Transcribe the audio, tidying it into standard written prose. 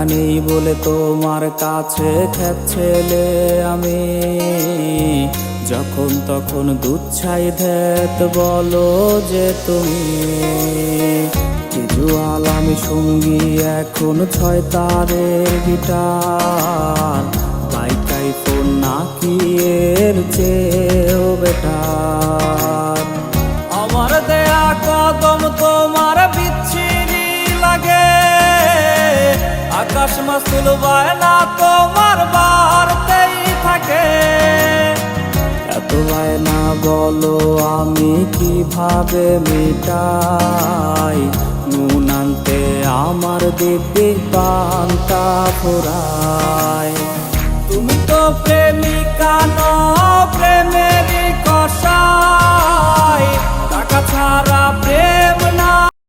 টাকা নেই বলে তোমার কাছে খ্যাত ছেলে আমি, যখন তখন দুধ ছাই ধ্যাত বলো যে তুমি। জুয়াল আমি সঙ্গী এখন 6 তারের গিটার, বাইক আইফোন নাকি এর চেয়েও বেটার। আমার দেয়া কদম তোমার বিচ্ছিরি লাগে, আকাশ মাসুল বায়না তোমার বাড়তেই থাকে। এত বায়না বলো আমি কিভাবে মিটাই, নুন আনতে আমার দিব্যি পান্তা ফুরায়। তুমি তো প্রেমিকা নও, প্রেমেরই কসাই, টাকা ছাড়া প্রেম